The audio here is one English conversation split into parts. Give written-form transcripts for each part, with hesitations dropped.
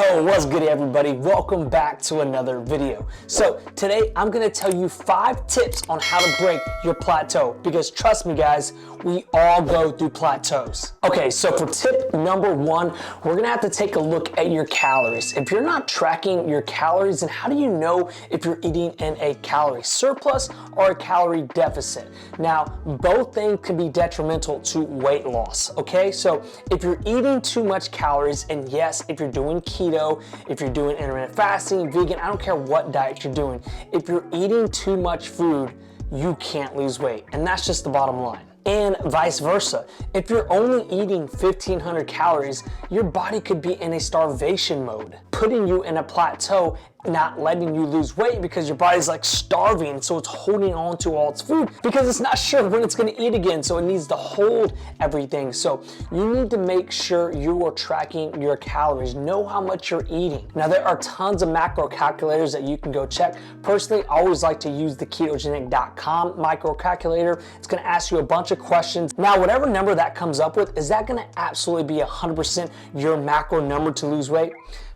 Yo, what's good everybody? Welcome back to another video. So today I'm gonna tell you 5 tips on how to break your plateau, because trust me guys, we all go through plateaus. Okay, so for tip number 1, we're gonna have to take a look at your calories. If you're not tracking your calories, then how do you know if you're eating in a calorie surplus or a calorie deficit? Now, both things can be detrimental to weight loss, okay? So if you're eating too much calories, and yes, if you're doing keto, if you're doing intermittent fasting, vegan, I don't care what diet you're doing, if you're eating too much food, you can't lose weight, and that's just the bottom line. And vice versa. If you're only eating 1,500 calories, your body could be in a starvation mode, putting you in a plateau, not letting you lose weight because your body's like starving, so it's holding on to all its food because it's not sure when it's gonna eat again, so it needs to hold everything. So you need to make sure you are tracking your calories, know how much you're eating. Now there are tons of macro calculators that you can go check. Personally, I always like to use the ketogenic.com micro calculator. It's gonna ask you a bunch of questions. Now whatever number that comes up with, is that gonna absolutely be 100% your macro number to lose weight?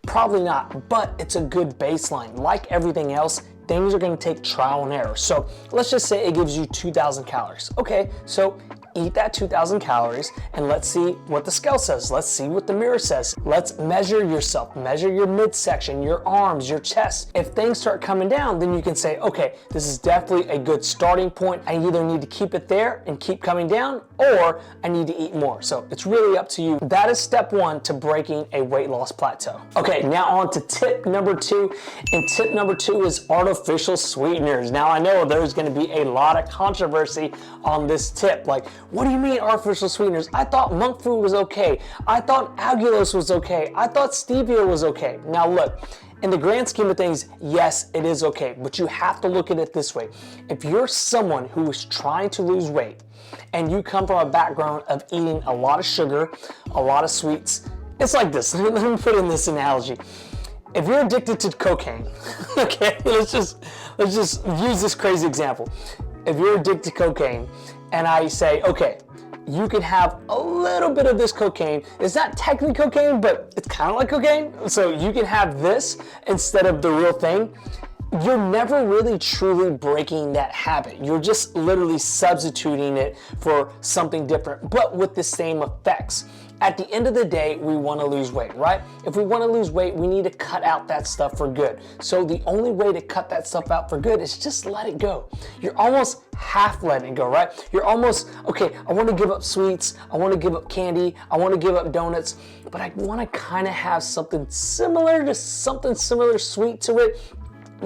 Probably not, but it's a good baseline. Like everything else, things are gonna take trial and error. So let's just say it gives you 2,000 calories. Okay, so eat that 2,000 calories and let's see what the scale says. Let's see what the mirror says. Let's measure yourself, measure your midsection, your arms, your chest. If things start coming down, then you can say, okay, this is definitely a good starting point. I either need to keep it there and keep coming down, or I need to eat more. So it's really up to you. That is step 1 to breaking a weight loss plateau. Okay, now on to tip number 2. And tip number 2 is artificial sweeteners. Now I know there's gonna be a lot of controversy on this tip. Like, what do you mean artificial sweeteners? I thought monk fruit was okay. I thought allulose was okay. I thought stevia was okay. Now look, in the grand scheme of things, yes, it is okay, but you have to look at it this way. If you're someone who is trying to lose weight and you come from a background of eating a lot of sugar, a lot of sweets, it's like this. Let me put in this analogy. If you're addicted to cocaine, okay, let's just use this crazy example. If you're addicted to cocaine, and I say, okay, you can have a little bit of this cocaine. It's not technically cocaine, but it's kind of like cocaine. So you can have this instead of the real thing. You're never really truly breaking that habit. You're just literally substituting it for something different, but with the same effects. At the end of the day, we want to lose weight, right? If we want to lose weight, we need to cut out that stuff for good. So the only way to cut that stuff out for good is just let it go. You're almost half letting it go, right? You're almost, okay, I want to give up sweets, I want to give up candy, I want to give up donuts, but I want to kind of have something similar sweet to it.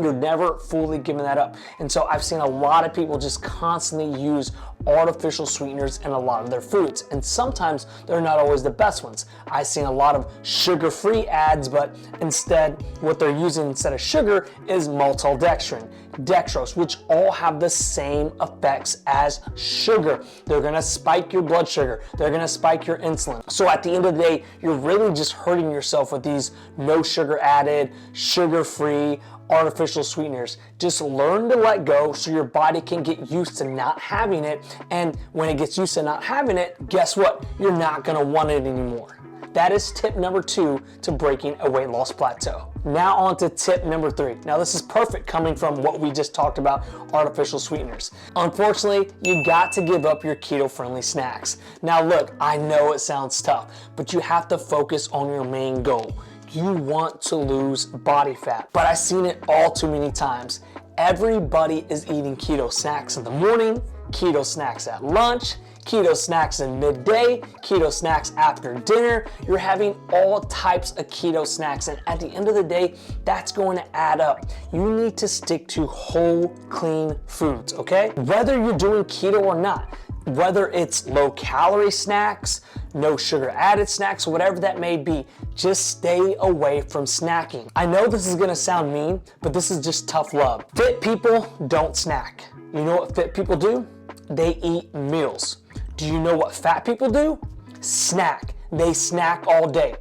You're never fully giving that up. And so I've seen a lot of people just constantly use artificial sweeteners in a lot of their foods, and sometimes they're not always the best ones. I've seen a lot of sugar-free ads, but instead what they're using instead of sugar is maltodextrin, dextrose, which all have the same effects as sugar. They're gonna spike your blood sugar, they're gonna spike your insulin. So at the end of the day, you're really just hurting yourself with these no sugar added, sugar-free, artificial sweeteners. Just learn to let go so your body can get used to not having it, and when it gets used to not having it, guess what? You're not gonna want it anymore. That is tip number 2 to breaking a weight loss plateau. Now on to tip number 3. Now this is perfect coming from what we just talked about, artificial sweeteners. Unfortunately, you got to give up your keto-friendly snacks. Now look, I know it sounds tough, but you have to focus on your main goal. You want to lose body fat, but I've seen it all too many times. Everybody is eating keto snacks in the morning, keto snacks at lunch, keto snacks in midday, keto snacks after dinner. You're having all types of keto snacks, and at the end of the day, that's going to add up. You need to stick to whole, clean foods, okay? Whether you're doing keto or not, whether it's low calorie snacks, no sugar added snacks, whatever that may be, just stay away from snacking. I know this is gonna sound mean, but this is just tough love. Fit people don't snack. You know what fit people do? They eat meals. Do you know what fat people do? Snack. They snack all day.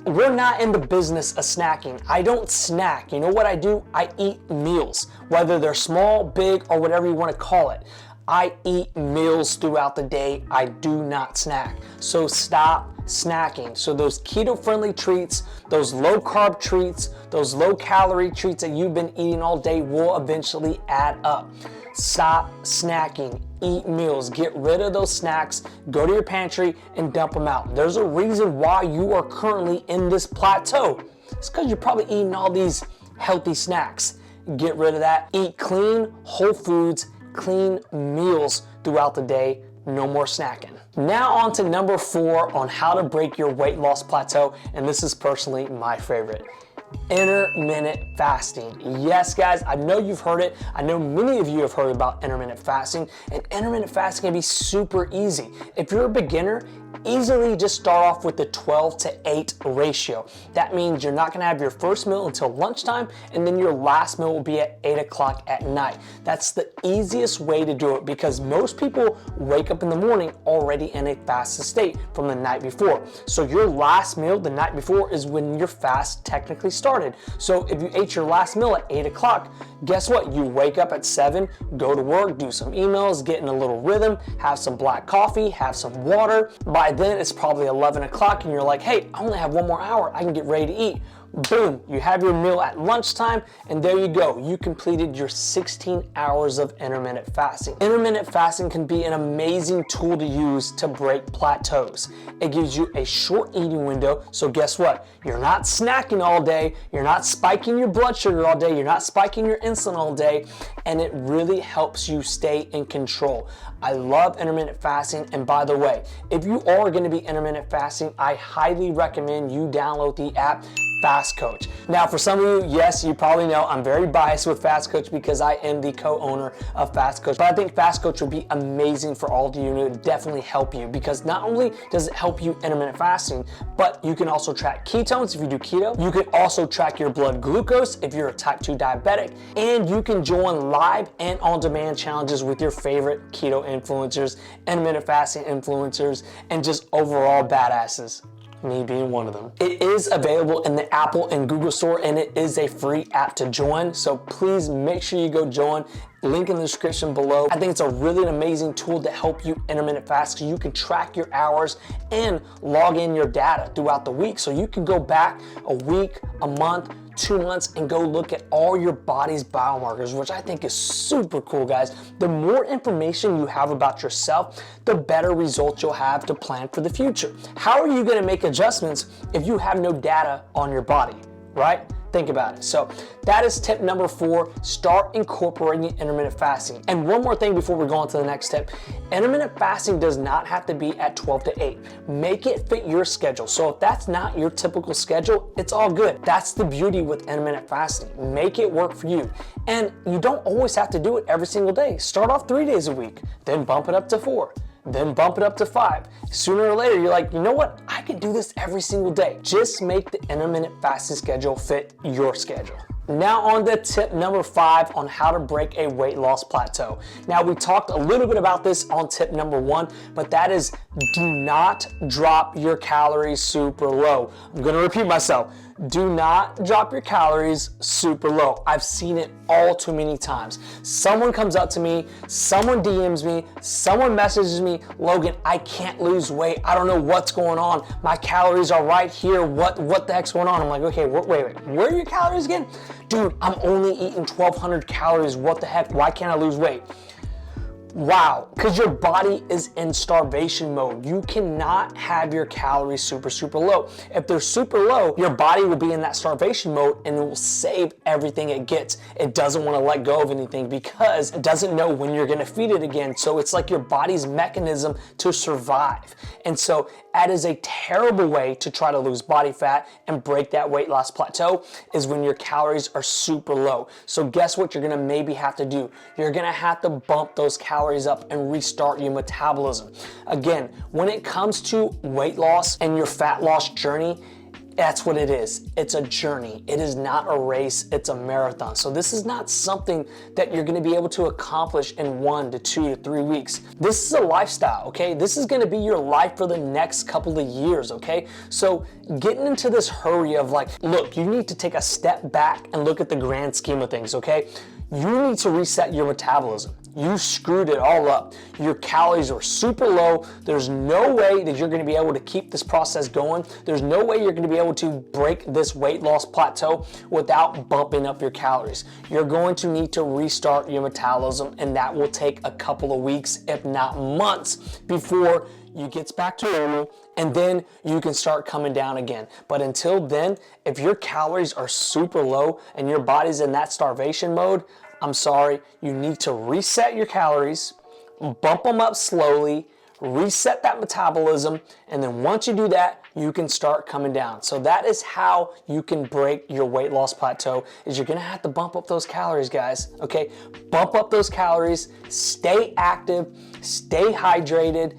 We're not in the business of snacking. I don't snack. You know what I do? I eat meals, whether they're small, big, or whatever you want to call it. I eat meals throughout the day. I do not snack. So stop snacking. So those keto-friendly treats, those low-carb treats, those low-calorie treats that you've been eating all day will eventually add up. Stop snacking. Eat meals. Get rid of those snacks. Go to your pantry and dump them out. There's a reason why you are currently in this plateau. It's because you're probably eating all these healthy snacks. Get rid of that. Eat clean, whole foods, clean meals throughout the day. No more snacking. Now on to number 4 on how to break your weight loss plateau, and this is personally my favorite. Intermittent fasting. Yes, guys, I know you've heard it. I know many of you have heard about intermittent fasting, and intermittent fasting can be super easy. If you're a beginner, easily just start off with the 12-to-8 ratio. That means you're not gonna have your first meal until lunchtime, and then your last meal will be at 8 o'clock at night. That's the easiest way to do it because most people wake up in the morning already in a fasted state from the night before. So your last meal the night before is when your fast technically started. So if you ate your last meal at 8 o'clock, guess what? You wake up at 7, go to work, do some emails, get in a little rhythm, have some black coffee, have some water. By then it's probably 11 o'clock and you're like, hey, I only have 1 more hour, I can get ready to eat. Boom, you have your meal at lunchtime, and there you go. You completed your 16 hours of intermittent fasting. Intermittent fasting can be an amazing tool to use to break plateaus. It gives you a short eating window, so guess what? You're not snacking all day, you're not spiking your blood sugar all day, you're not spiking your insulin all day, and it really helps you stay in control. I love intermittent fasting, and by the way, if you are gonna be intermittent fasting, I highly recommend you download the app FASTCOACH. Now, for some of you, yes, you probably know I'm very biased with FASTCOACH because I am the co-owner of FASTCOACH, but I think FASTCOACH will be amazing for all of you and it would definitely help you because not only does it help you intermittent fasting, but you can also track ketones if you do keto. You can also track your blood glucose if you're a type 2 diabetic, and you can join live and on-demand challenges with your favorite keto influencers, intermittent fasting influencers, and just overall badasses. Me being one of them. It is available in the Apple and Google store, and it is a free app to join. So please make sure you go join. Link in the description below. I think it's a really amazing tool to help you intermittent fast because you can track your hours and log in your data throughout the week. So you can go back a week, a month, 2 months and go look at all your body's biomarkers, which I think is super cool, guys. The more information you have about yourself, the better results you'll have to plan for the future. How are you going to make adjustments if you have no data on your body, right? Think about it. So that is tip number 4, start incorporating intermittent fasting. And one more thing before we go on to the next tip, intermittent fasting does not have to be at 12 to 8. Make it fit your schedule. So if that's not your typical schedule, it's all good. That's the beauty with intermittent fasting. Make it work for you. And you don't always have to do it every single day. Start off 3 days a week, then bump it up to 4. Then bump it up to 5. Sooner or later, you're like, you know what? I can do this every single day. Just make the intermittent fasting schedule fit your schedule. Now on to tip number 5 on how to break a weight loss plateau. Now we talked a little bit about this on tip number 1, but that is do not drop your calories super low. I'm gonna repeat myself. Do not drop your calories super low. I've seen it all too many times. Someone comes up to me, someone DMs me, someone messages me, Logan, I can't lose weight. I don't know what's going on. My calories are right here. What the heck's going on? I'm like, okay, wait. Where are your calories again? Dude, I'm only eating 1,200 calories. What the heck? Why can't I lose weight? Wow, because your body is in starvation mode. You cannot have your calories super low. If they're super low, your body will be in that starvation mode and it will save everything it gets. It doesn't want to let go of anything because it doesn't know when you're going to feed it again. So it's like your body's mechanism to survive. And so that is a terrible way to try to lose body fat and break that weight loss plateau is when your calories are super low. So guess what you're going to maybe have to do? You're going to have to bump those calories up and restart your metabolism. Again, when it comes to weight loss and your fat loss journey, that's what it is. It's a journey. It is not a race, it's a marathon. So this is not something that you're gonna be able to accomplish in 1 to 2 to 3 weeks. This is a lifestyle, okay? This is gonna be your life for the next couple of years, okay? So getting into this hurry of like, look, you need to take a step back and look at the grand scheme of things, okay? You need to reset your metabolism. you screwed it all up. Your calories are super low. There's no way that you're gonna be able to keep this process going. There's no way you're gonna be able to break this weight loss plateau without bumping up your calories. You're going to need to restart your metabolism, and that will take a couple of weeks, if not months, before you get back to normal, and then you can start coming down again. But until then, if your calories are super low and your body's in that starvation mode, I'm sorry, you need to reset your calories, bump them up slowly, reset that metabolism, and then once you do that, you can start coming down. So that is how you can break your weight loss plateau, is you're gonna have to bump up those calories, guys, okay? Bump up those calories, stay active, stay hydrated,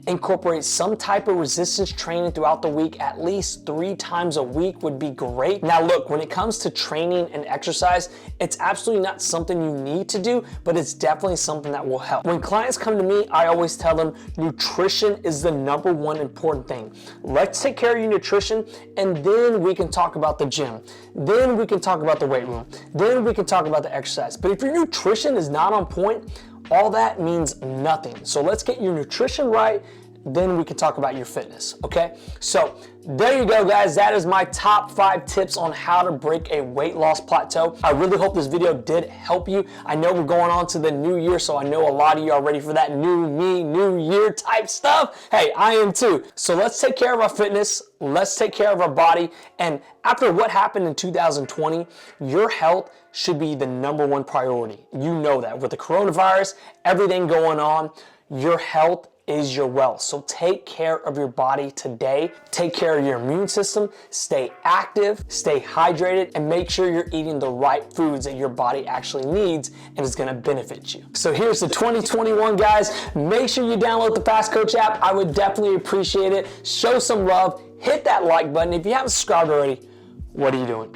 incorporate some type of resistance training throughout the week. At least 3 times a week would be great. Now look, when it comes to training and exercise, it's absolutely not something you need to do, but it's definitely something that will help. When clients come to me, I always tell them nutrition is the #1 important thing. Let's take care of your nutrition, and then we can talk about the gym. Then we can talk about the weight room. Then we can talk about the exercise. But if your nutrition is not on point, all that means nothing. So let's get your nutrition right, then we can talk about your fitness, okay? So there you go, guys. That is my top 5 tips on how to break a weight loss plateau. I really hope this video did help you. I know we're going on to the new year, so I know a lot of you are ready for that new me, new year type stuff. Hey, I am too. So let's take care of our fitness. Let's take care of our body. And after what happened in 2020, your health should be the #1 priority. You know that. With the coronavirus, everything going on, your health is your wealth. So take care of your body today. Take care of your immune system. Stay active, stay hydrated, and make sure you're eating the right foods that your body actually needs and is gonna benefit you. So here's the 2021, guys. Make sure you download the FASTCOACH app. I would definitely appreciate it. Show some love. Hit that like button. If you haven't subscribed already, what are you doing?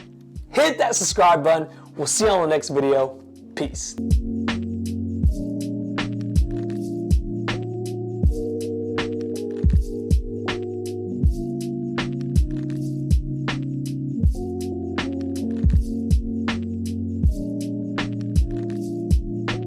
Hit that subscribe button. We'll see you on the next video. Peace.